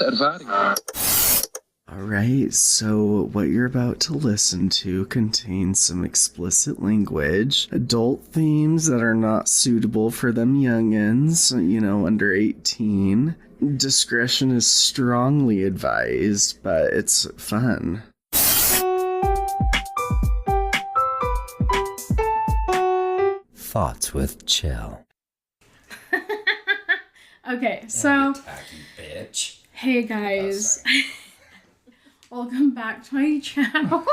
eerste ervaring. Alright, so what you're about to listen to contains some explicit language, adult themes that are not suitable for them youngins, under 18. Discretion is strongly advised, but it's fun. Thoughts with Chel. Okay, so Tacky bitch. hey guys, welcome back to my channel.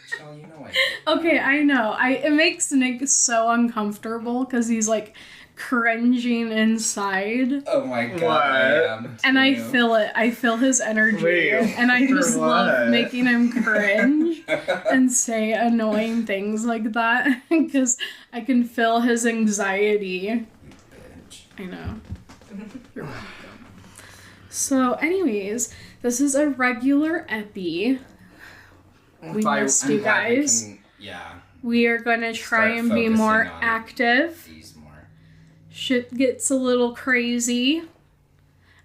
Chel, you know Okay, I know. It makes Nick so uncomfortable because he's like cringing inside. Oh my god, What? I am too. And I feel it. I feel his energy. Wait, and I for just what? love making him cringe and say annoying things like that because I can feel his anxiety. Bitch. I know. You're welcome. So, anyways, this is a regular epi. We missed you guys. Yeah. We are going to try Start and be more focusing on active. These more. Shit gets a little crazy.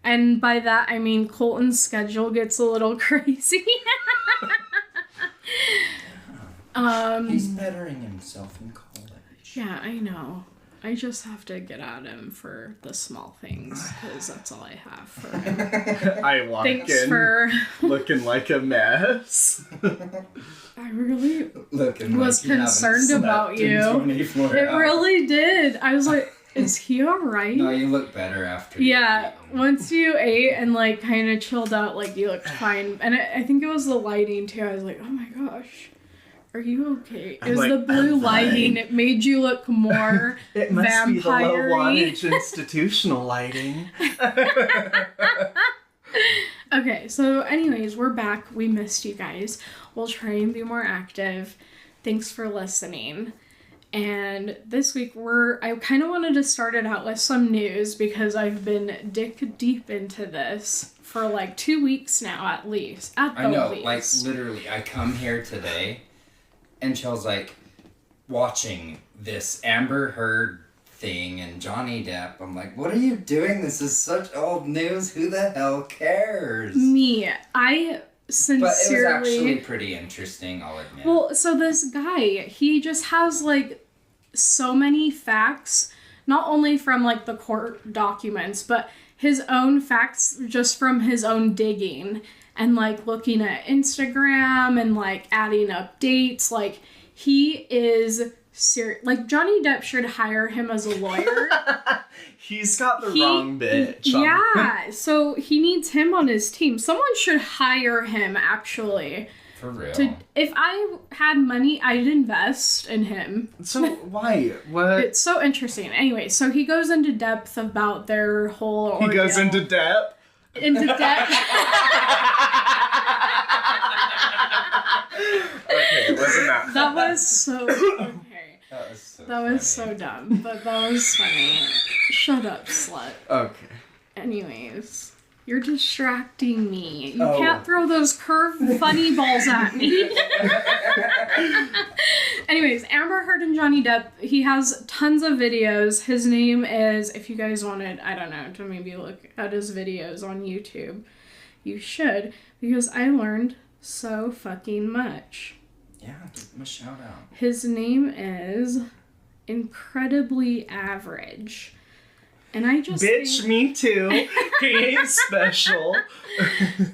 And by that, I mean Colton's schedule gets a little crazy. He's bettering himself in college. Yeah, I know. I just have to get at him for the small things, because that's all I have for him. I walk Thanks in for... looking like a mess. I really Looking was like you haven't concerned about slept in you. 24 It hours. really did. I was like, is he alright? No, you look better after Yeah, you once you ate and like kind of chilled out, like you looked fine. And I think it was the lighting too. I was like, oh my gosh, are you okay? It I'm was like, the blue I'm lighting. fine. It made you look more It must be the low vampire-y. wattage institutional lighting. Okay, so anyways, we're back. We missed you guys. We'll try and be more active. Thanks for listening. And this week I kind of wanted to start it out with some news because I've been dick deep into this for like 2 weeks now at least. At the I know, least. like literally, I come here today and Chel's like watching this Amber Heard thing and Johnny Depp. I'm like, what are you doing? This is such old news. Who the hell cares? Me, I sincerely... But it was actually pretty interesting, I'll admit. Well, so this guy, he just has like so many facts, not only from like the court documents, but his own facts just from his own digging and like looking at Instagram and like adding up dates. Like he is serious. Like Johnny Depp should hire him as a lawyer. He's got the wrong bitch. Yeah, so he needs him on his team. Someone should hire him actually. For real. If I had money, I'd invest in him. So why? What? It's so interesting. Anyway, so he goes into depth about their whole ordeal. He goes into Depp? Into depth. Okay, it wasn't that. That was so... Okay. That was so dumb, but that was funny. Shut up, slut. Okay. Anyways, you're distracting me. You Oh. can't throw those curved funny balls at me. Anyways, Amber Heard and Johnny Depp, he has tons of videos. His name is, if you guys wanted, I don't know, to maybe look at his videos on YouTube, you should, because I learned so fucking much. Yeah, give him a shout out. His name is Incredibly Average. And I just Bitch, me too. He ain't special.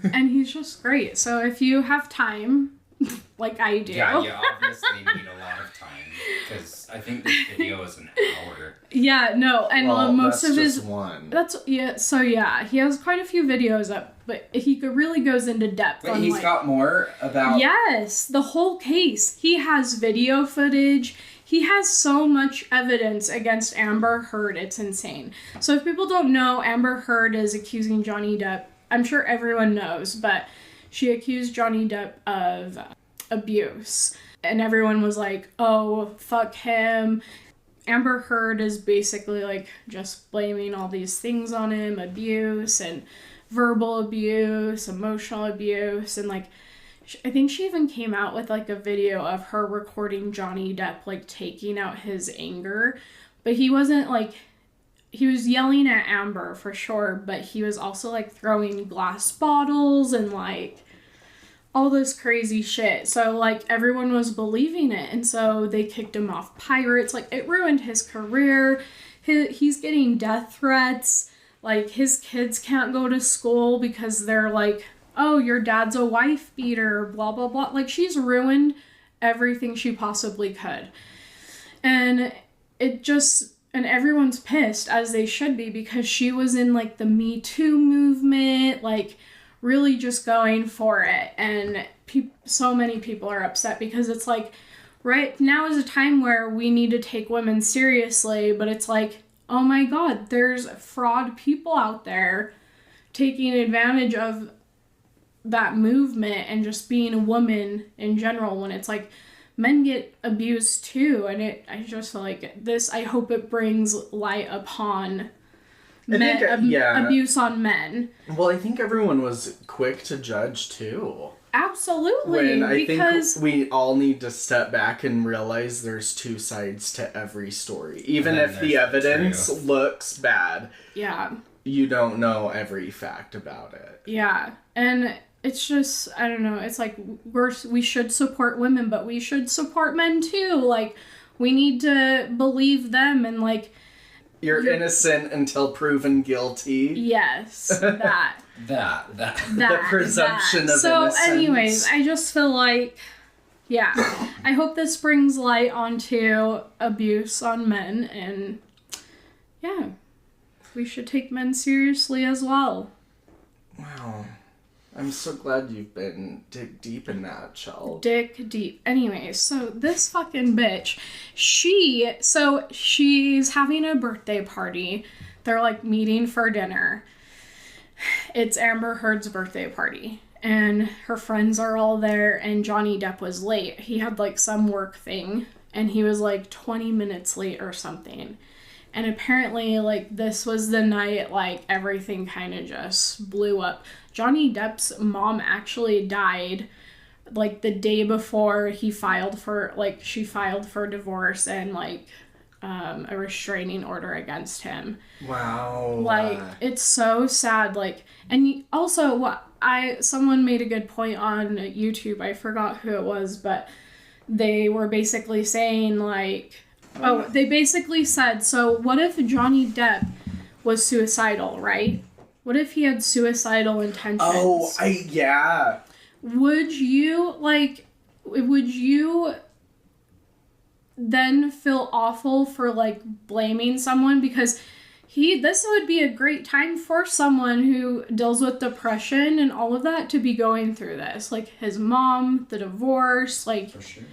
And he's just great. So if you have time, like I do. Yeah, you obviously need a lot of time because I think this video is an hour. Yeah, no, and Well, most that's of just his one. so he has quite a few videos up, but he really goes into depth But on he's like, got more about... yes, the whole case. He has video footage. He has so much evidence against Amber Heard. It's insane. So if people don't know, Amber Heard is accusing Johnny Depp. I'm sure everyone knows, but she accused Johnny Depp of abuse. And everyone was like, oh, fuck him. Amber Heard is basically like just blaming all these things on him, abuse and verbal abuse, emotional abuse, and like I think she even came out with like a video of her recording Johnny Depp like taking out his anger, but he wasn't he was yelling at Amber for sure, but he was also like throwing glass bottles and like all this crazy shit. So like everyone was believing it, and so they kicked him off Pirates. Like it ruined his career. He's getting death threats. Like his kids can't go to school because they're like, oh, your dad's a wife beater, blah blah blah. Like she's ruined everything she possibly could. And everyone's pissed, as they should be, because she was in like the Me Too movement, like really just going for it. And so many people are upset because it's like, right now is a time where we need to take women seriously, but it's like, oh my God, there's fraud people out there taking advantage of that movement and just being a woman in general, when it's like men get abused too. And I just feel like this, I hope it brings light upon abuse on men. Well, I think everyone was quick to judge too. Absolutely. When I think we all need to step back and realize there's two sides to every story. Even if the evidence looks bad. Yeah. You don't know every fact about it. Yeah. And it's just, I don't know, it's like we should support women, but we should support men too. Like, we need to believe them, and like... You're innocent until proven guilty. Yes, that. The presumption of innocence. So anyways, I just feel like, yeah, I hope this brings light onto abuse on men, and yeah, we should take men seriously as well. Wow. I'm so glad you've been dig deep in that, Chel. Dick deep. Anyways, so this fucking bitch, she's having a birthday party. They're like meeting for dinner. It's Amber Heard's birthday party, and her friends are all there, and Johnny Depp was late. He had like some work thing, and he was like 20 minutes late or something. And apparently, like, this was the night, like, everything kind of just blew up. Johnny Depp's mom actually died, like, the day before she filed for divorce and, like, a restraining order against him. Wow. Like, it's so sad. Like, and also, someone made a good point on YouTube. I forgot who it was, but they were basically saying, like... they basically said, so what if Johnny Depp was suicidal, right? What if he had suicidal intentions? Yeah. Would you then feel awful for, like, blaming someone? Because this would be a great time for someone who deals with depression and all of that to be going through this. Like, his mom, the divorce, like... For sure.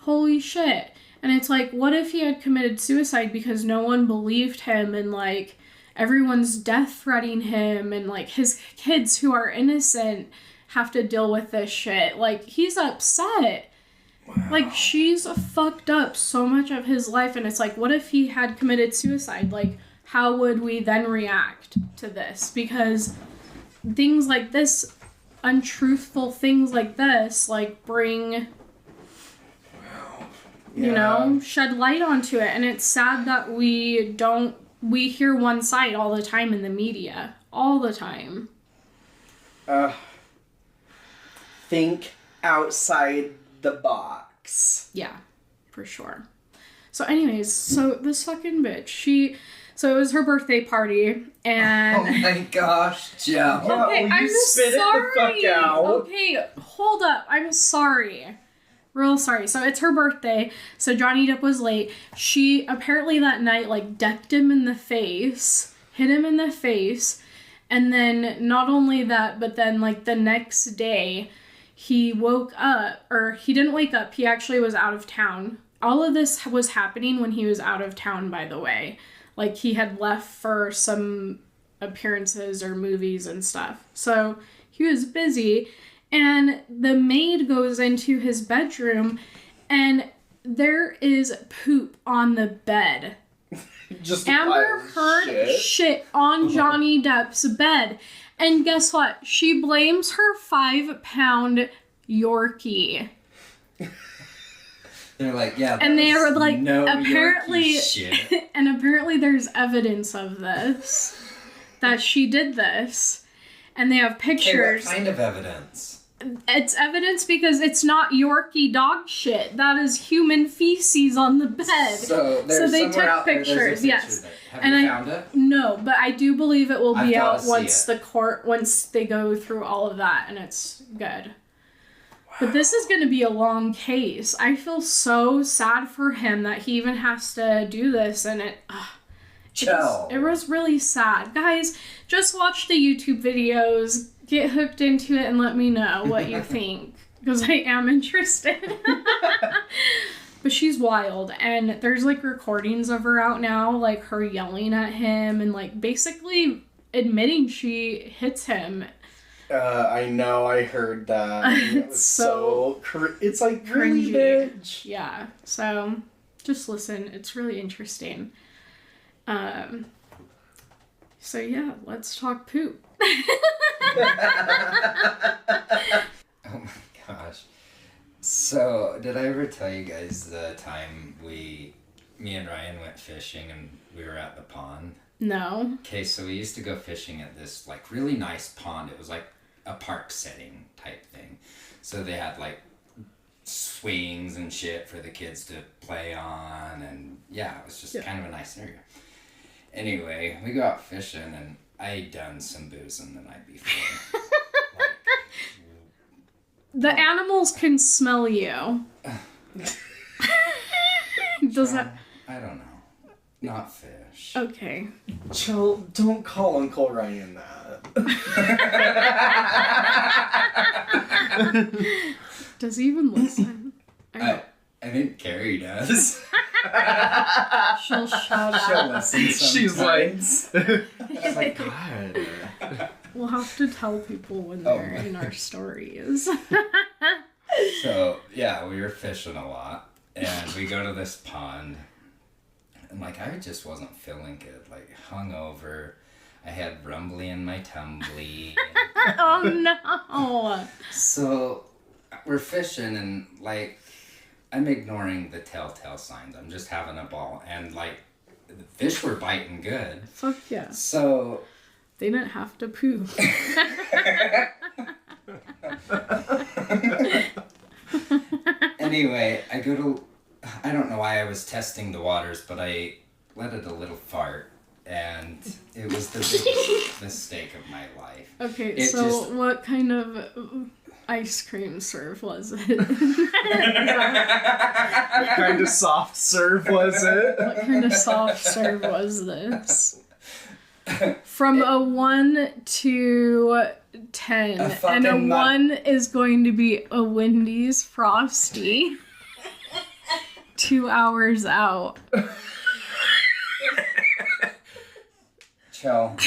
Holy shit. And it's like, what if he had committed suicide because no one believed him, and like everyone's death threatening him, and like his kids who are innocent have to deal with this shit? Like, he's upset. Wow. Like, she's fucked up so much of his life, and it's like, what if he had committed suicide? Like, how would we then react to this? Because things like this, untruthful things like this, like, bring... You know, shed light onto it. And it's sad that we hear one side all the time in the media. All the time. Think outside the box. Yeah, for sure. So anyways, so this fucking bitch, so it was her birthday party, and... Oh my gosh, Chel. Okay, I'm spit sorry. It the fuck out. Okay, hold up. I'm sorry. Real sorry. So it's her birthday. So Johnny Depp was late. She apparently that night like decked him in the face, hit him in the face, and then not only that, but then like the next day he woke up, or he didn't wake up. He actually was out of town. All of this was happening when he was out of town, by the way. Like, he had left for some appearances or movies and stuff. So he was busy. And the maid goes into his bedroom, and there is poop on the bed. Just Amber Heard shit on Johnny Depp's bed. And guess what? She blames her 5-pound Yorkie. They're like, yeah. And they were like, no apparently, Yorkie shit. and apparently there's evidence of this, that she did this, and they have Okay, pictures. what kind of evidence? It's evidence because it's not Yorkie dog shit. That is human feces on the bed. So they somewhere took out there, pictures. yes. Have And you found it? No, but I do believe it will I've be gotta out see once they go through all of that, and it's good. But this is going to be a long case. I feel so sad for him that he even has to do this, and it was really sad. Guys, just watch the YouTube videos, get hooked into it, and let me know what you think, because I am interested. But she's wild, and there's like recordings of her out now, like her yelling at him and like basically admitting she hits him. I know, I heard that. It was so it's like really cringy. bitch. Yeah, so just listen. It's really interesting. So yeah, let's talk poop. Oh my gosh. So, did I ever tell you guys the time me and Ryan went fishing and we were at the pond? No. Okay, so we used to go fishing at this like really nice pond. It was like a park setting type thing. So they had like swings and shit for the kids to play on, and yeah, it was just kind of a nice area. Anyway, we go out fishing and I done some boozing the night before. The animals can smell you. Does that... I don't know. Not fish. Okay. Chel, don't call Uncle Ryan that. Does he even listen? I think Carrie does. She'll shout She'll out. listen She's sometimes. She's like, God. We'll have to tell people when they're in our stories. So, yeah, we were fishing a lot. And we go to this pond. And, like, I just wasn't feeling good. Like, hungover. I had rumbly in my tumbly. Oh, no. So, we're fishing and, like, I'm ignoring the telltale signs. I'm just having a ball. And, like, the fish were biting good. Fuck yeah. So... They didn't have to poop. Anyway, I don't know why I was testing the waters, but I let it a little fart, and it was the biggest mistake of my life. Okay, It so just- what kind of ice cream serve was it? What kind of soft serve was it? What kind of soft serve was this? From a 1 to 10, and a 1 is going to be a Wendy's Frosty. 2 hours out. Chel,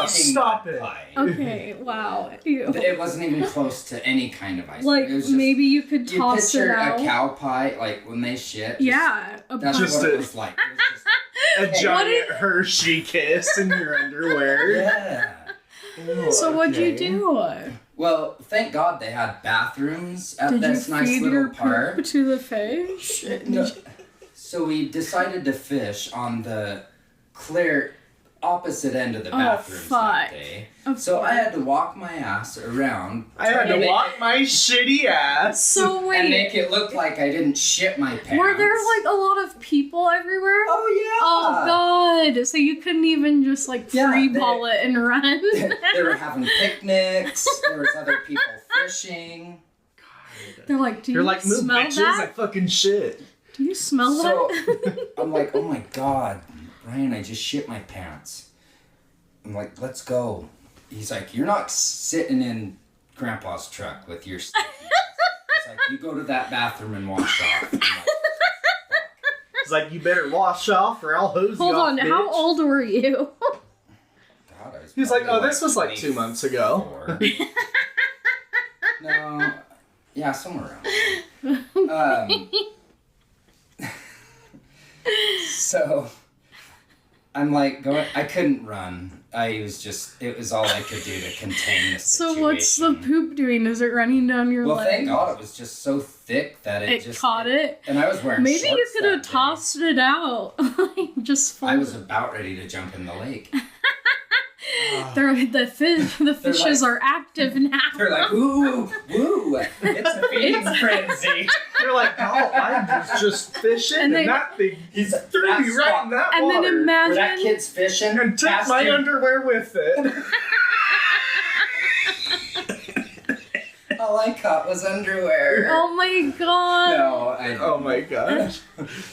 stop it. Okay, wow. Ew. It wasn't even close to any kind of ice Like, cream. It was just, maybe you could you toss it picture out. a cow pie, like when they shit. Yeah. That's Just what it a- was like. It was just, A giant Hershey kiss in your underwear. yeah. Ew, So what'd you okay. do? Well, thank God they had bathrooms at Did you this nice feed little your park. poop to the fish? No. So we decided to fish on the clear opposite end of the bathrooms that day. So I had to walk my ass around. I had to make walk my shitty ass. So and wait, make it look like I didn't shit my pants. were there like a lot of people everywhere? Oh yeah. Oh god! So you couldn't even just like Yeah, free ball it and run? They were having picnics. There was other people fishing. They're like, do You're you like, move smell bitches, I that? fucking shit. Do you smell So that? I'm like, oh my God, Ryan, I just shit my pants. I'm like, let's go. He's like, you're not sitting in Grandpa's truck with your stuff. He's like, you go to that bathroom and wash off. I'm like, It's like, you better wash off or I'll hose Hold you off, on, bitch. how old were you? God, I was He's like, probably oh, this was like 2 months ago. 24. No, yeah, somewhere around. So I'm like going. I couldn't run. It was all I could do to contain the situation. So what's the poop doing? Is it running down your Well, leg? thank God it was just so thick that it just caught it. And I was wearing Maybe shorts you could have that day. tossed it out. Just I was about ready to jump in the lake. The fishes like- are active now. They're like, ooh, woo, it's a feeding frenzy. You're like, oh, I was just fishing And they- that thing He's threw me right in that And water. then Where imagine that kid's fishing and took past my him. underwear with it. All I caught was underwear. Oh my god. No, Oh my gosh.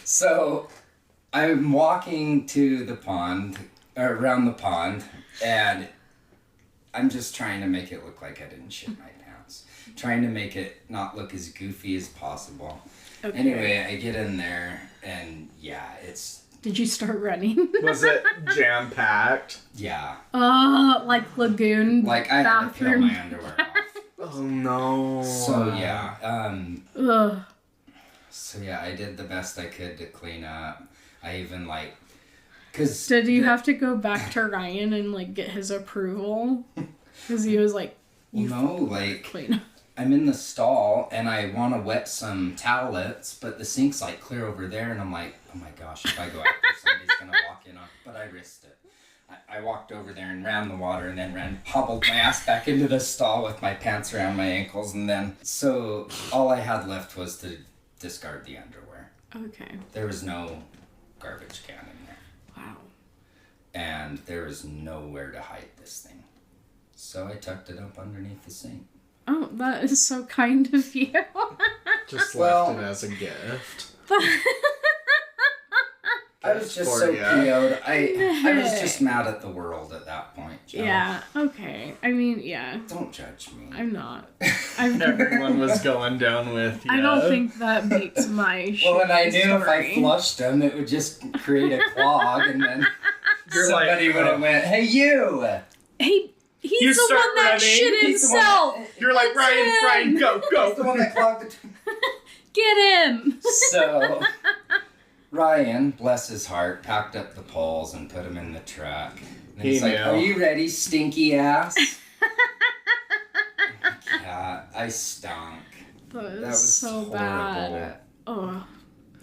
So, I'm walking to the pond, or around the pond, and I'm just trying to make it look like I didn't shit my pants. Trying to make it not look as goofy as possible. Okay. Anyway, I get in there, and yeah, Did you start running? Was it jam-packed? yeah. Like lagoon Like, I had to peel bathroom. my underwear off. Oh no. So, yeah. Ugh. So, yeah, I did the best I could to clean up. I even, like... Cause Did you have to go back to Ryan and like get his approval? Because he was like, No, like... clean up. I'm in the stall and I want to wet some towelettes, but the sink's like clear over there, and I'm like, oh my gosh, if I go out there, somebody's gonna walk in on. But I risked it. I walked over there and ran the water, and then hobbled my ass back into the stall with my pants around my ankles, and then so all I had left was to discard the underwear. Okay. There was no garbage can in there, Wow. and there was nowhere to hide this thing. So I tucked it up underneath the sink. Oh, that is so kind of you. Just Well- left it as a gift. I was just For so ya. PO'd. I was just mad at the world at that point, Chel. Yeah, okay. I mean, yeah. Don't judge me. I'm not. Everyone was going down with you. I don't think that makes my Well, and I knew shitty if I story. flushed them, it would just create a clog, and then You're somebody like, would have went, "Hey, you!" Hey, he's You the start one that running. shit He's the one himself. You're like, It's Ryan, him. go, He's the one go. that clogged the. Get him. So Ryan, bless his heart, packed up the poles and put them in the truck. And he's He like, knew. "Are you ready, stinky ass?" Yeah, I stunk. That That was was so horrible. bad. Oh.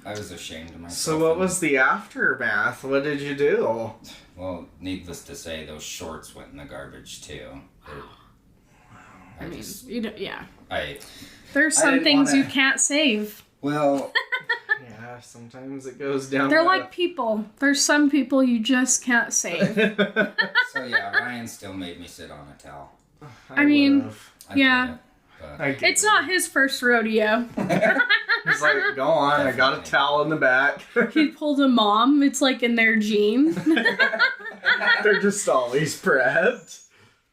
I was ashamed of myself. So what was the aftermath? What did you do? Well, needless to say, those shorts went in the garbage too. I mean, you know, yeah. I There's I some didn't things wanna- you can't save. well, Yeah, sometimes it goes down. They're the- like people. There's some people you just can't save. so yeah, Ryan still made me sit on a towel. I mean, would've. I Yeah. did it, but- I get It's it. not his first rodeo. He's like, go on, I got a Definitely. towel in the back. He pulled a mom. It's like in their gene. They're just always prepped.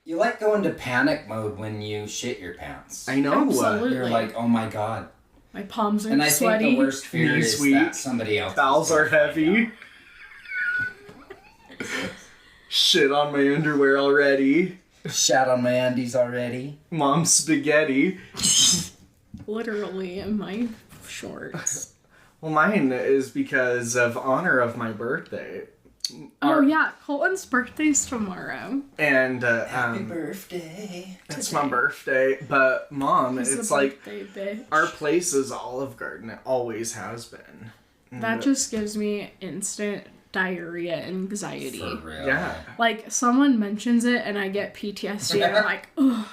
You like go into panic mode when you shit your pants. I know. Absolutely. You're like, oh my god. My palms are And I sweaty. think the worst fear Knee is sweet. that somebody else. Towels are heavy. Shit on my underwear already. Shat on my undies already. Mom's spaghetti. Literally in my shorts. Well, mine is because of honor of my birthday. Oh yeah, Colton's birthday's tomorrow. And Happy birthday. it's my birthday. But Mom, He's it's the like birthday bitch. our place is Olive Garden. It always has been. That just gives me instant diarrhea anxiety. For real. Yeah. Like someone mentions it and I get PTSD and I'm like, ugh,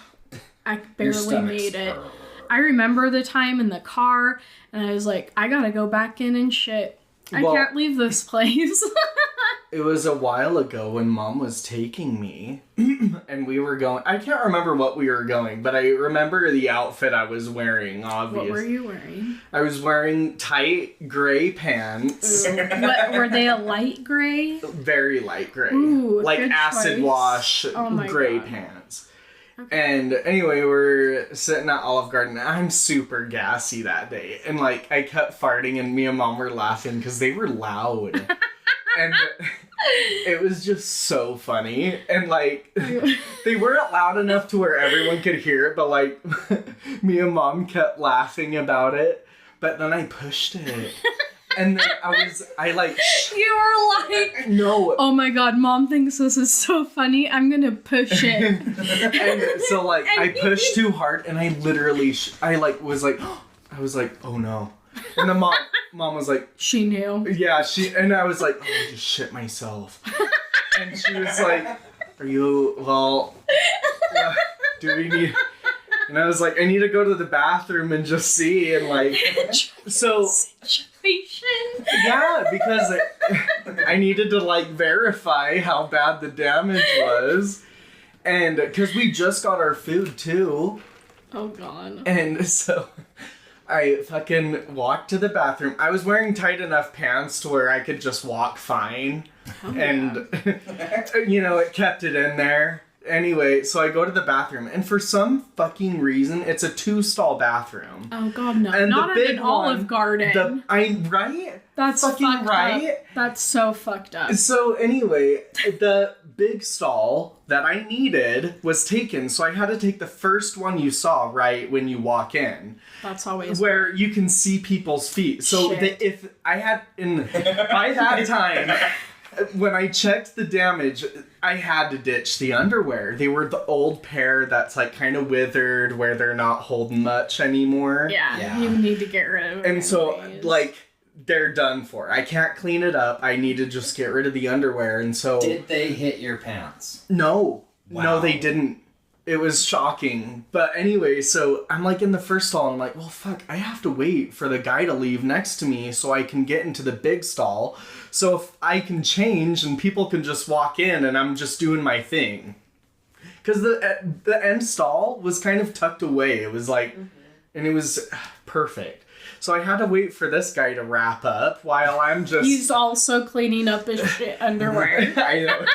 I Your barely stomach's made it. hurt. I remember the time in the car and I was like, I gotta go back in and shit. I Well- can't leave this place. It was a while ago when Mom was taking me, and we were going. I can't remember what we were going, but I remember the outfit I was wearing. Obviously, What were you wearing? I was wearing tight gray pants, What were they, a light gray? very light gray, Ooh, like good acid choice. wash Oh my gray God. pants. And anyway, we're sitting at Olive Garden. I'm super gassy that day, and like I kept farting, and me and Mom were laughing because they were loud. And it was just so funny. And like they weren't loud enough to where everyone could hear it, but like me and Mom kept laughing about it. But then I pushed it. And then You were like, no. oh my god, Mom thinks this is so funny. I'm gonna push it. And so like I pushed too hard, and I literally I was like oh no. And the mom was like, she knew. yeah, and I was like, oh, I just shit myself. And she was like, are you, well, do we need, and I was like, I need to go to the bathroom and just see, and like, so, Situation. yeah, because I needed to like verify how bad the damage was, and because we just got our food too. Oh god. And so I fucking walked to the bathroom. I was wearing tight enough pants to where I could just walk fine. Oh, And, it kept it in there. Anyway, so I go to the bathroom. And for some fucking reason, it's a 2-stall bathroom. Oh god, no. And Not the in big an Olive Garden. Right? That's fucking fucked right. up. That's so fucked up. So anyway, the big stall that I needed was taken, so I had to take the first one you saw right when you walk in. That's always where you can see people's feet. So if I had by that time, when I checked the damage, I had to ditch the underwear. They were the old pair that's like kind of withered, where they're not holding much anymore. Yeah, you need to get rid of it. And so like they're done for. I can't clean it up. I need to just get rid of the underwear. And so did they hit your pants? No. Wow. No, they didn't. It was shocking. But anyway, so I'm like in the first stall, and I'm like, well, fuck, I have to wait for the guy to leave next to me so I can get into the big stall. So if I can change and people can just walk in and I'm just doing my thing. Because the end stall was kind of tucked away. It was like, and it was perfect. So I had to wait for this guy to wrap up while I'm just... He's also cleaning up his shit underwear. I know.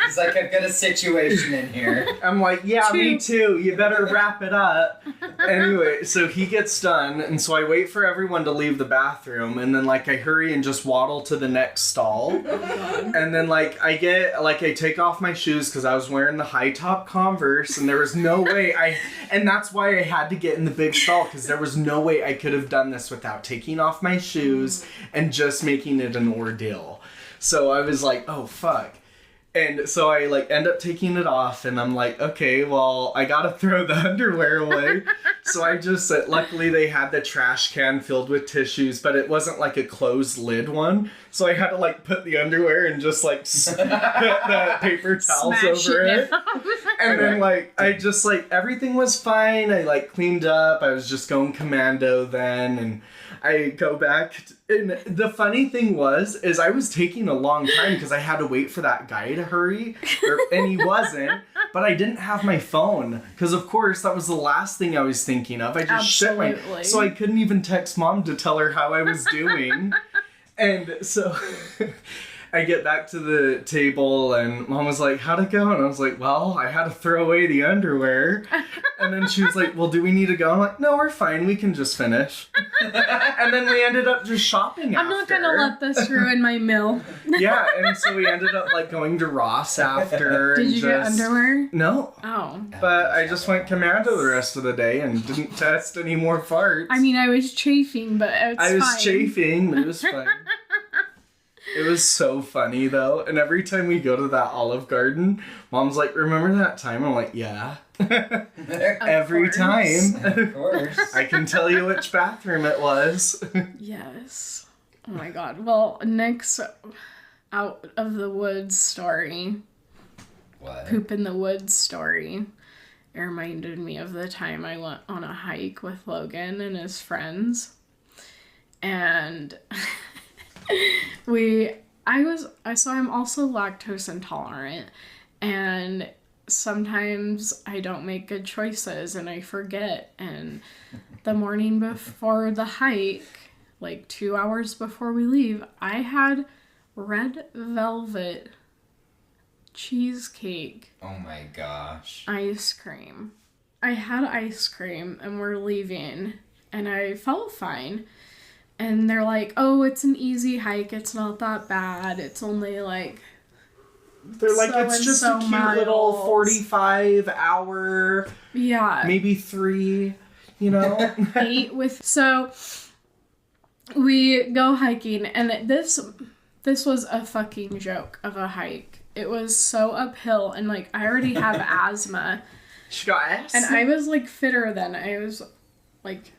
He's like, I've got a situation in here. I'm like, yeah, me too. You better wrap it up. Anyway, so he gets done, and so I wait for everyone to leave the bathroom, and then like I hurry and just waddle to the next stall. And then like I take off my shoes because I was wearing the high top Converse, and there was no way and that's why I had to get in the big stall, because there was no way I could have done this without taking off my shoes and just making it an ordeal. So I was like, oh fuck. And so I like end up taking it off, and I'm like, okay, well, I gotta throw the underwear away. So I just, luckily they had the trash can filled with tissues, but it wasn't like a closed lid one. So I had to like put the underwear and just like put the paper towels over it. And then like, I just like, everything was fine. I like cleaned up. I was just going commando then, and I go back, and the funny thing is I was taking a long time because I had to wait for that guy to hurry, and he wasn't, but I didn't have my phone, because of course that was the last thing I was thinking of. I just shit so I couldn't even text Mom to tell her how I was doing. And so I get back to the table, and Mom was like, how'd it go? And I was like, well, I had to throw away the underwear. And then she was like, well, do we need to go? I'm like, no, we're fine. We can just finish. And then we ended up just shopping after. I'm not going to let this ruin my meal. Yeah, and so we ended up like going to Ross after. Did you get underwear? No. Oh. But I just went commando the rest of the day and didn't test any more farts. I mean, I was chafing, but it's fine. I was chafing, but it was fine. It was so funny though, and every time we go to that Olive Garden, Mom's like, remember that time? I'm like, yeah. Every time. Of course. I can tell you which bathroom it was. Yes. Oh my god. Well, Nick's out of the woods story. What? Poop in the woods story. It reminded me of the time I went on a hike with Logan and his friends. And I'm also lactose intolerant, and sometimes I don't make good choices and I forget, and the morning before the hike, like 2 hours before we leave, I had red velvet cheesecake. Oh my gosh. Ice cream. I had ice cream and we're leaving, and I felt fine. And they're like, oh, it's an easy hike. It's not that bad. It's only like... They're like, it's just a cute little 45-hour... Yeah. Maybe 3, 8 with... So, we go hiking, and this was a fucking joke of a hike. It was so uphill, and like I already have asthma. She got ass. And I was like fitter then. I was like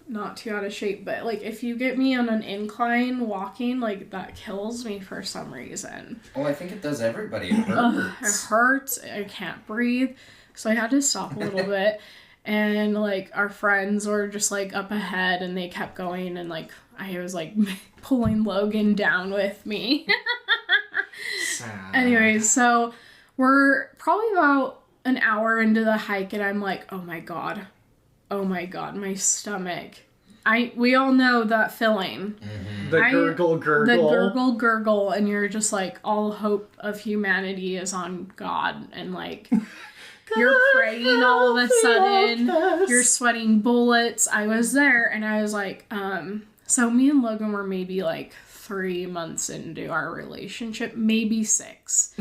not too out of shape, but like if you get me on an incline walking, like that kills me for some reason. Well, I think it does everybody. It It hurts. I can't breathe. So I had to stop a little bit. And like our friends were just like up ahead and they kept going, and like I was like pulling Logan down with me. Sad. Anyways, so we're probably about an hour into the hike, and I'm like, oh my god, my stomach. We all know that feeling. Mm-hmm. The gurgle. The gurgle, and you're just like, all hope of humanity is on God, and like you're praying all of a sudden, you're sweating bullets. I was there, and I was like, so me and Logan were maybe like 3 months into our relationship, maybe 6.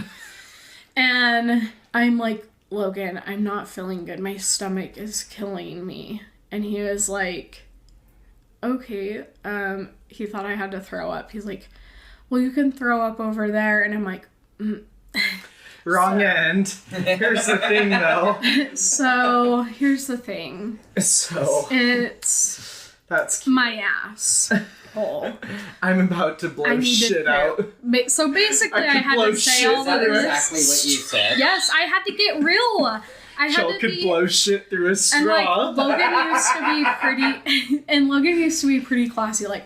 And I'm like, Logan, I'm not feeling good. My stomach is killing me. And he was like, okay. He thought I had to throw up. He's like, well, you can throw up over there. And I'm like, Wrong end. Here's the thing, though. So, here's the thing. So. It's That's cute. my ass hole. I'm about to blow shit out. So basically, I had blow to say shit all Is that of this. exactly what you said? Yes, I had to get real. I had Chel to could be. blow shit through a And straw. like Logan used to be pretty, and Logan used to be pretty classy. Like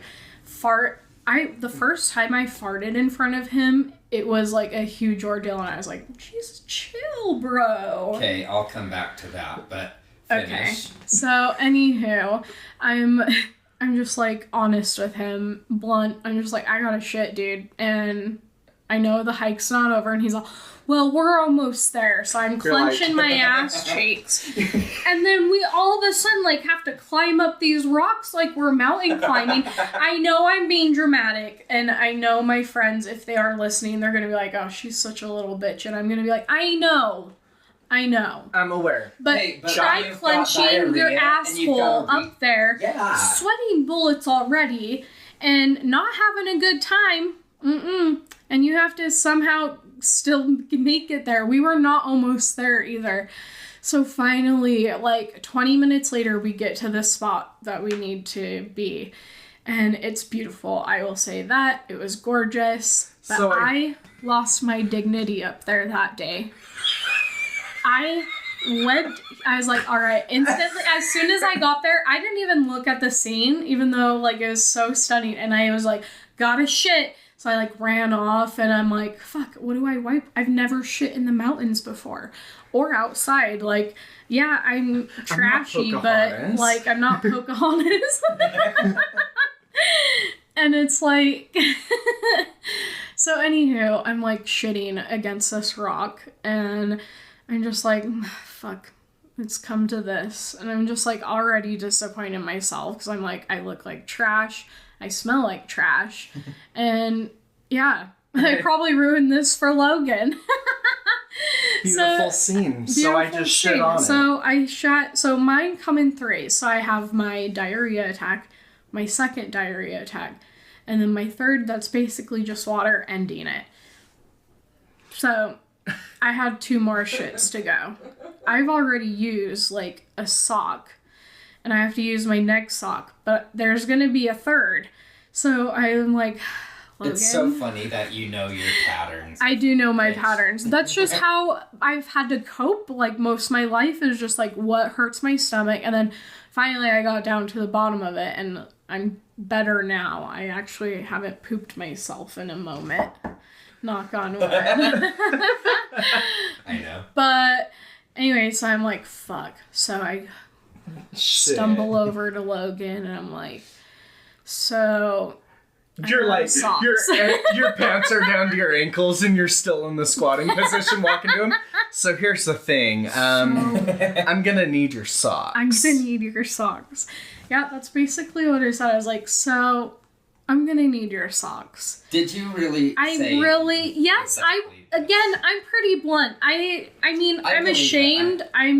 the first time I farted in front of him, it was like a huge ordeal, and I was like, "Jesus, chill, bro." Okay, I'll come back to that, but finish. Okay. So, anywho, I'm just like honest with him, blunt. I'm just like, I got to shit, dude, and I know the hike's not over, and he's like, well, we're almost there. So I'm clenching my ass cheeks. And then we all of a sudden like have to climb up these rocks like we're mountain climbing. I know I'm being dramatic, and I know my friends, if they are listening, they're going to be like, oh, she's such a little bitch. And I'm going to be like, I know. I'm aware. But, Hey, but try you've got clenching your diarrhea and you've asshole gotta up there, Yeah. sweating bullets already, and not having a good time. And you have to somehow still make it there. We were not almost there either. So finally, like 20 minutes later, we get to the spot that we need to be. And it's beautiful. I will say that. It was gorgeous. But So I lost my dignity up there that day. I was like, all right, instantly, as soon as I got there, I didn't even look at the scene, even though like it was so stunning. And I was like, gotta shit. So I like ran off, and I'm like, fuck, what do I wipe? I've never shit in the mountains before or outside. Like, yeah, I'm trashy, but like I'm not Pocahontas. And it's like, so anywho, I'm like shitting against this rock, and I'm just like, fuck, it's come to this. And I'm just like already disappointed in myself, because I'm like, I look like trash. I smell like trash. And yeah, I probably ruined this for Logan. Beautiful scene. So I just shit on it. So mine come in 3. So I have my diarrhea attack, my second diarrhea attack, and then my third that's basically just water ending it. So I had 2 more shits to go. I've already used like a sock, and I have to use my next sock, but there's gonna be a third. So I'm like, Logan, It's so funny that you know your patterns. I do know my patterns. That's just how I've had to cope, like, most of my life, is just, like, what hurts my stomach. And then finally I got down to the bottom of it, and I'm better now. I actually haven't pooped myself in a moment. Knock on wood. I know. But anyway, so I'm like, fuck. So I stumble over to Logan, and I'm like, so... You're like, your pants are down to your ankles, and you're still in the squatting position walking to him. So here's the thing. I'm gonna need your socks. I'm gonna need your socks. Yeah, that's basically what I said. I was like, so I'm gonna need your socks. Did you really? Yes, exactly? again, I'm pretty blunt. I mean, I I'm believe ashamed. that. I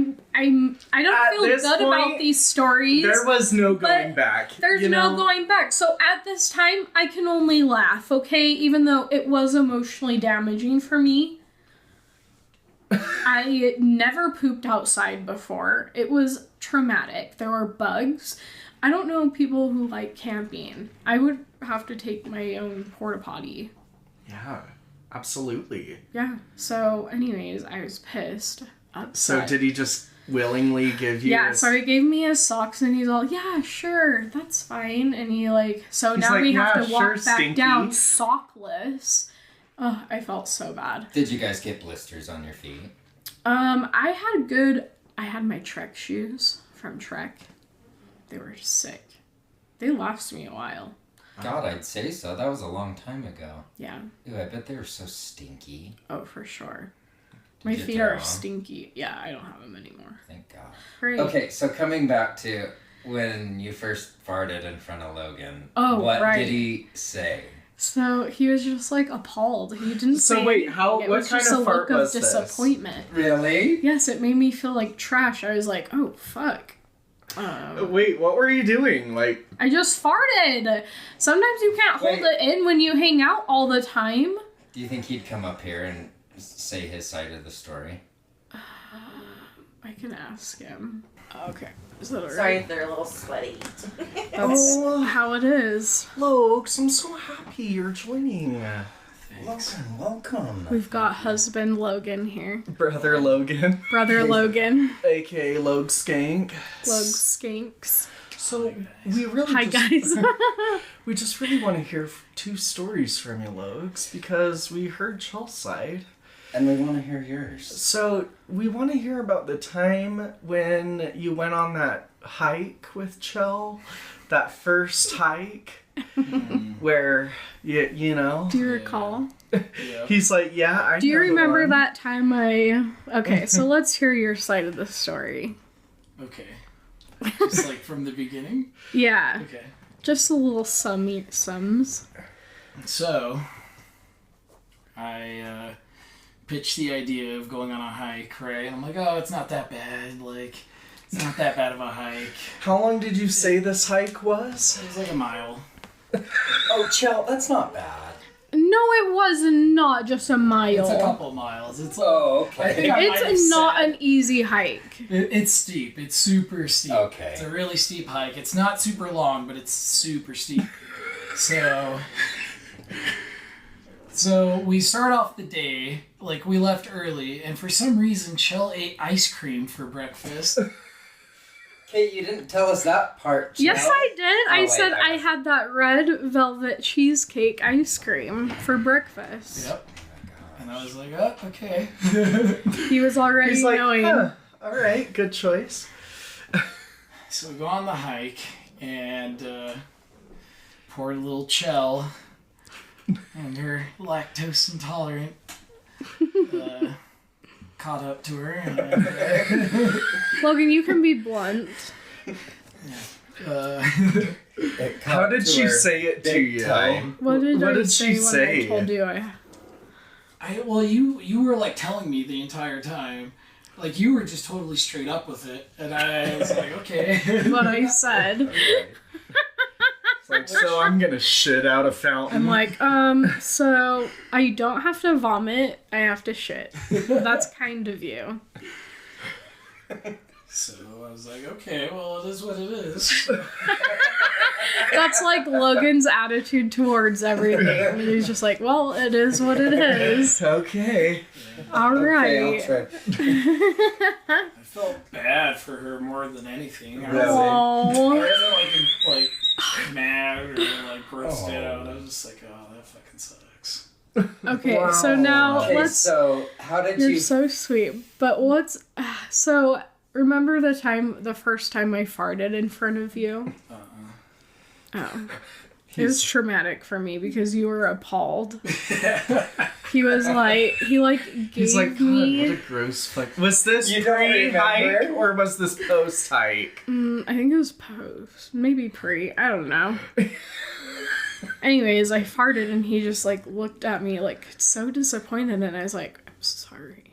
don't At feel this good about point, these stories. There was no going but back. There's you no know? going back. So at this time, I can only laugh, okay? Even though it was emotionally damaging for me. I never pooped outside before. It was traumatic. There were bugs. I don't know people who like camping. I would have to take my own porta potty. Yeah, absolutely. Yeah. So, anyways, I was pissed. Upset. So did he just willingly give you Yeah, his... so he gave me his socks and he's all, yeah, sure, that's fine. And he so He's now like, we have "Yeah, to walk sure, back Stinky." down sockless. Oh, I felt so bad. Did you guys get blisters on your feet? I had my Trek shoes from Trek. They were sick. They lasted me a while. God, I'd say so. That was a long time ago. Yeah. Ew, I bet they were so stinky. Oh, for sure. Did My you feet throw are them? stinky. Yeah, I don't have them anymore. Thank God. Great. Okay, so coming back to when you first farted in front of Logan. Oh, what right. did he say? So he was just like appalled. He didn't So say wait, anything. how- It what was kind just of a fart look was of this? disappointment. Really? Yes, it made me feel like trash. I was like, oh, fuck. Wait, what were you doing? Like, I just farted. Sometimes you can't hold Wait. it in when you hang out all the time. Do you think he'd come up here and say his side of the story? I can ask him. Okay. Is that alright? Sorry if they're a little sweaty. That's how it is. Lokes, I'm so happy you're joining. Logan, welcome. We've got husband Logan here. Brother Logan, Brother Logan. aka Log Skank. Log skinks. So we really Hi, just, guys. we just really want to hear two stories from you, Logs, because we heard Chel's side. And we want to hear yours. So we want to hear about the time when you went on that hike with Chel, that first hike, where you know. Do you recall? He's like, yeah, I Do you know the remember one. that time Okay, so let's hear your side of the story. Okay. Just like from the beginning? Yeah. Okay. Just a little sums. So, I pitched the idea of going on a hike, right? I'm like, oh, it's not that bad. Like, it's not that bad of a hike. How long did you say this hike was? It was like a mile. Oh, Chel, that's not bad. No, it was not just a mile. It's a couple miles. It's Oh, I think okay. I might have It's not said- an easy hike. It's steep. It's super steep. Okay. It's a really steep hike. It's not super long, but it's super steep. So we start off the day, like we left early, and for some reason Chel ate ice cream for breakfast. Kate, you didn't tell us that part, Chel. Yes, I did. I wait, said I I had that red velvet cheesecake ice cream for breakfast. Yep. And I was like, oh, okay. He was already He's like, knowing. huh, all right, good choice. So we go on the hike, and poor little Chel and her lactose intolerant caught up to her. And, Logan, you can be blunt. It How caught did to she her say it to big you? time. What did What I did say she when say? I told you well, you were like telling me the entire time. Like you were just totally straight up with it, and I was like, okay. what I said? It's like, so I'm gonna shit out a fountain. I'm like, so I don't have to vomit, I have to shit. That's kind of you. So I was like, okay, well, it is what it is. That's like Logan's attitude towards everything. He's just like, well, it is what it is. Okay. Alright. Okay, I'll try. I felt bad for her more than anything. I Really? wasn't Aww. like mad or like grossed Oh. out. I was just like, oh, that fucking sucks. Okay, Wow. so now Okay, let's. so how did You're you... so sweet. But what's. So, remember the first time I farted in front of you? Oh. It was traumatic for me because you were appalled. He was like, he gave He's like, God, me. what a gross fuck. Was this You don't pre-hike remember? or was this post-hike? I think it was post. Maybe pre. I don't know. Anyways, I farted and he just like looked at me like so disappointed, and I was like, I'm sorry.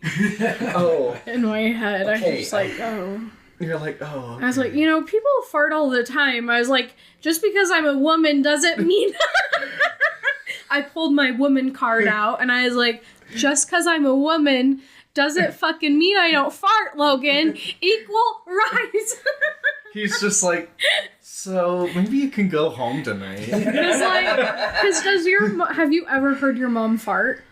Oh, In my head, I was Okay, just like, oh. you're like, oh. I was like, you know, people fart all the time. I was like, just because I'm a woman doesn't mean. I pulled my woman card out and I was like, just because I'm a woman doesn't fucking mean I don't fart, Logan. Equal rights. He's just like, so maybe you can go home tonight. Have you ever heard your mom fart?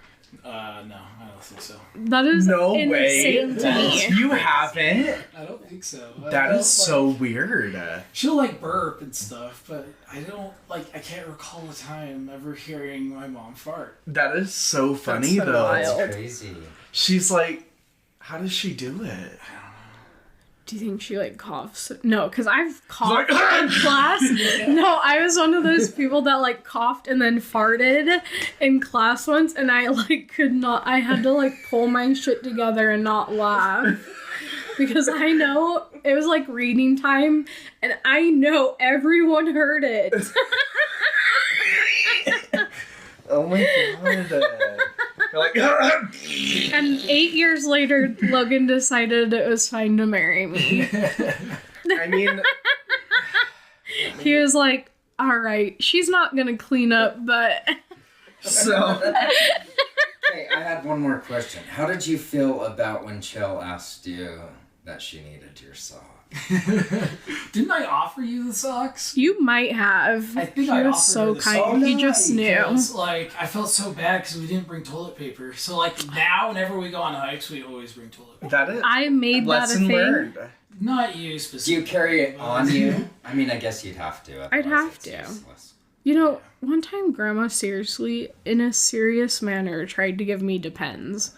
No, I don't think so. That is No insane way. to me. You haven't? I don't think so. That is so weird. She'll like burp and stuff, but I can't recall a time ever hearing my mom fart. That is so funny, so though. wild. That's crazy. She's like, how does she do it? Do you think she like coughs? No, because I've coughed Like- in class. No, I was one of those people that like coughed and then farted in class once, and I like could not. I had to like pull my shit together and not laugh because I know it was like reading time, and I know everyone heard it. Oh my god. You're like, And 8 years later, Logan decided it was fine to marry me. I mean, He was like, all right, she's not gonna clean up, but so. Hey, I had one more question. How did you feel about when Chel asked you that she needed your sock? Didn't I offer you the socks? you might have. I think he I was offered so her the kind. salt. He just Oh, knew. Because, like, I felt so bad because we didn't bring toilet paper. So, like, now whenever we go on hikes, we always bring toilet paper. That is I made that a lesson thing. learned. Not you Do specifically. you carry it on you? I mean, I guess you'd have to. I'd otherwise have it's to. useless. You know, one time Grandma seriously, in a serious manner, tried to give me Depends.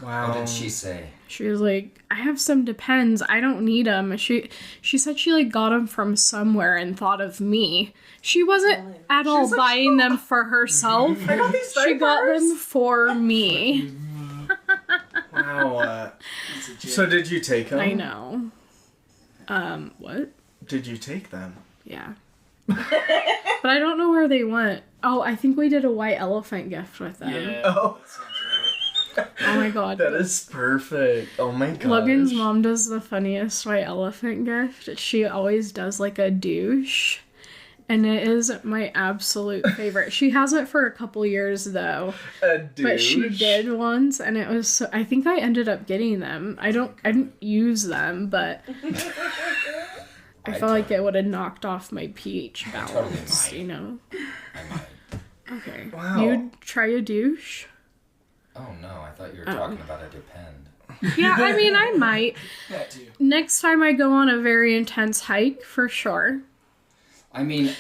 Wow. What did she say? She was like, I have some Depends. I don't need them. She said she like got them from somewhere and thought of me. She wasn't at all like, buying them for herself. I got these She got diapers. them for me. Wow. So did you take them? I know. What? Did you take them? Yeah. But I don't know where they went. Oh, I think we did a white elephant gift with them. Yeah. Oh, Oh my god. that is perfect. Oh my gosh. Logan's mom does the funniest white elephant gift. She always does like a douche. And it is my absolute favorite. She hasn't for a couple years though. A douche. But she did once, and it was so, I think I ended up getting them. I didn't use them, but I felt like it would have knocked off my pH balance, totally might. you know. I might. Okay. Wow. You'd try a douche? Oh no, I thought you were talking about a Depend. Yeah, I mean, I might. That too. Next time I go on a very intense hike, for sure. I mean,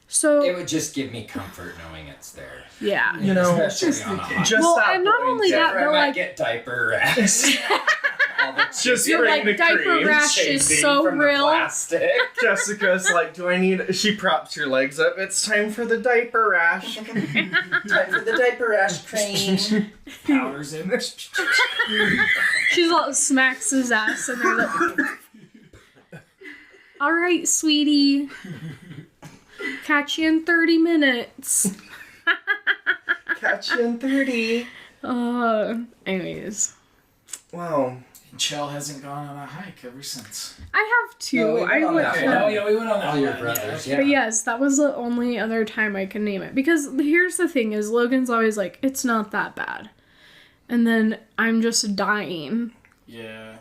So, it would just give me comfort knowing it's there. yeah. You know, Especially on a hike. just Well, that and not point. only that, I but might like, get diaper rash. Just You're bring like, the diaper cream. rash is Shaving so from the real. plastic. Jessica's like, do I need... She props your legs up. It's time for the diaper rash. Time for the diaper rash cream. Powders in. She's like, smacks his ass, and they're like, all right, sweetie. Catch you in 30 minutes. Catch you in 30. Anyways. Wow. Chel hasn't gone on a hike ever since. I have two. No, we I went on went that Okay, one. no, yeah, we went on that All your one, brothers, yeah. yeah. But yes, that was the only other time I can name it. Because here's the thing is Logan's always like, it's not that bad. And then I'm just dying. Yeah,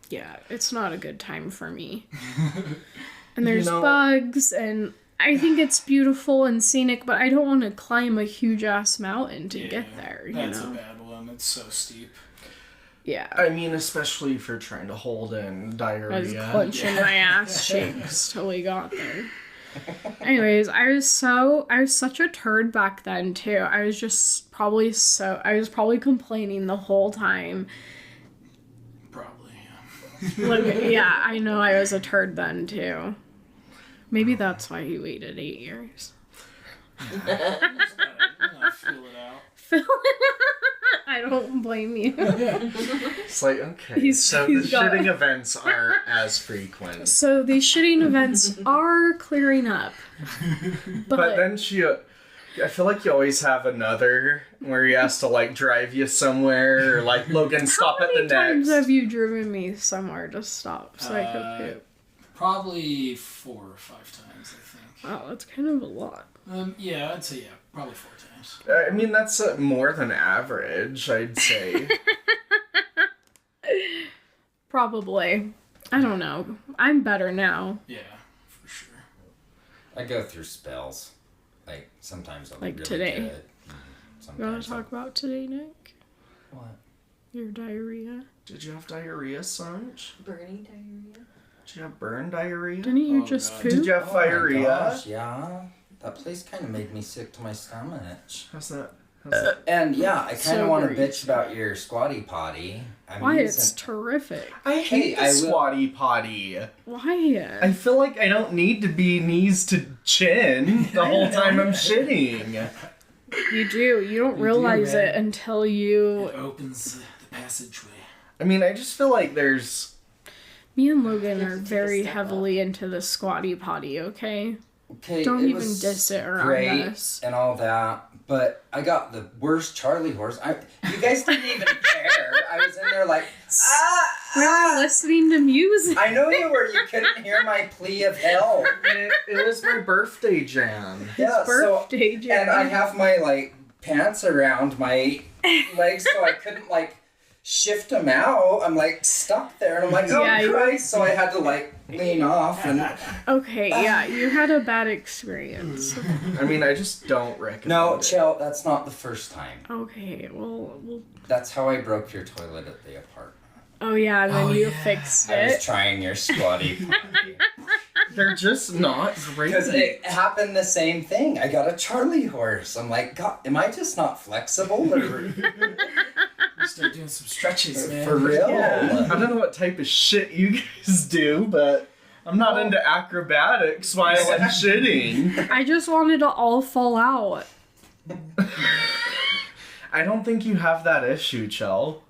Yeah, it's not a good time for me. And there's You know- bugs, and I think it's beautiful and scenic, but I don't want to climb a huge ass mountain to get there, you That's know? a bad one. It's so steep. Yeah. I mean, especially if you're trying to hold in I was diarrhea. clenching my ass cheeks till we got there. Anyways, I was such a turd back then too. I was probably complaining the whole time. Probably, yeah. Like, yeah, I know I was a turd then too. Maybe that's why he waited 8 years. Just gotta feel it out. I don't blame you. It's like, okay, He's so the got- shitting events aren't as frequent. So these shitting events are clearing up. But then I feel like you always have another where he has to like drive you somewhere or like Logan stop at the How many times next. have you driven me somewhere to stop so I could poop? Probably 4 or 5 times, I think. Wow, that's kind of a lot. Yeah, I'd say probably 4 times. I mean, that's more than average, I'd say. Probably. I don't know. I'm better now. Yeah, for sure. I go through spells. Like, sometimes I'll be Like really today. good. You want Sometimes to talk about today, Nick? What? Your diarrhea? Did you have diarrhea, Sanj? Burning diarrhea. Did you have burn diarrhea? Didn't you Oh, just God. poop? Did you have Oh my diarrhea? gosh, yeah. That place kind of made me sick to my stomach. How's that? How's that? And yeah, I kind of So want to great. bitch about your squatty potty. I'm Why, using- it's terrific. I hate Hey, the I will- squatty potty. Why? I feel like I don't need to be knees to chin the whole time I'm shitting. You do. You don't do, realize man. it until you... It opens the passageway. I mean, I just feel like there's... Me and Logan are take a very step heavily into the squatty potty, okay? Okay, Don't it even was diss it around great us. and all that, but I got the worst Charlie horse. You guys didn't even care. I was in there like, We were listening to music. I know you were. You couldn't hear my plea of help. It was my birthday jam. Yeah, Birthday jam. and I have my like pants around my legs, so I couldn't like shift them out. I'm like stuck there, and I'm like, oh Yeah, you- Christ! So I had to like lean off, and Okay, yeah, you had a bad experience. I mean, I just don't recommend no, it. Chel, that's not the first time. Okay, well, That's how I broke your toilet at the apartment. oh yeah, and then Oh, you yeah. fixed I was it. trying your squatty potty. They're just not great. Because it happened the same thing. I got a Charlie horse. I'm like, God, am I just not flexible? Or Start doing some stretches, man. for real? I don't know what type of shit you guys do, but I'm not into acrobatics while I'm shitting. I just wanted to all fall out. I don't think you have that issue, Chel.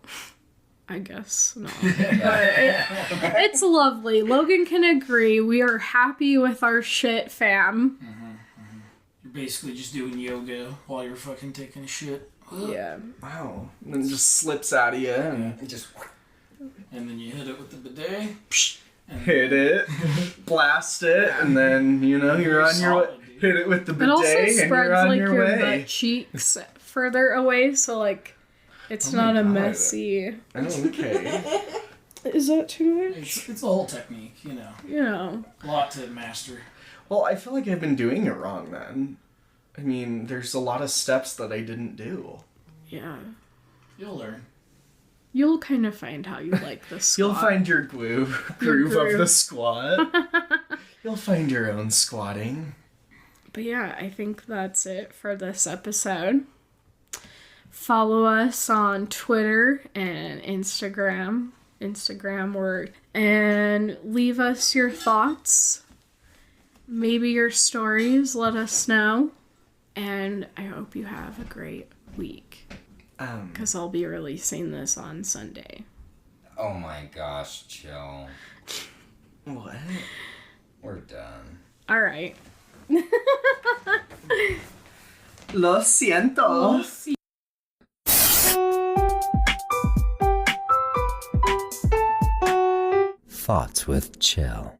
I guess not. It's lovely. Logan can agree. We are happy with our shit fam. You're basically just doing yoga while you're fucking taking a shit. Yeah. Wow. And then it just slips out of you and It just And then you hit it with the bidet. And hit it, blast it, and then, you know, you're on your way. Solid, dude. Hit it with the It bidet also and you're spreads on like your your way. butt cheeks further away, so like it's Oh my not a God. messy. Oh, okay. Is that too much? It's a whole technique, you know. You know. A lot to master. Well, I feel like I've been doing it wrong then. I mean, there's a lot of steps that I didn't do. Yeah. You'll learn. You'll kind of find how you like the squat. You'll find your groove of groove. the squat. You'll find your own squatting. But yeah, I think that's it for this episode. Follow us on Twitter and Instagram. And leave us your thoughts. Maybe your stories. Let us know. And I hope you have a great week. Because I'll be releasing this on Sunday. oh my gosh, Chel. What? We're done. All right. Lo siento. Thoughts with Chel.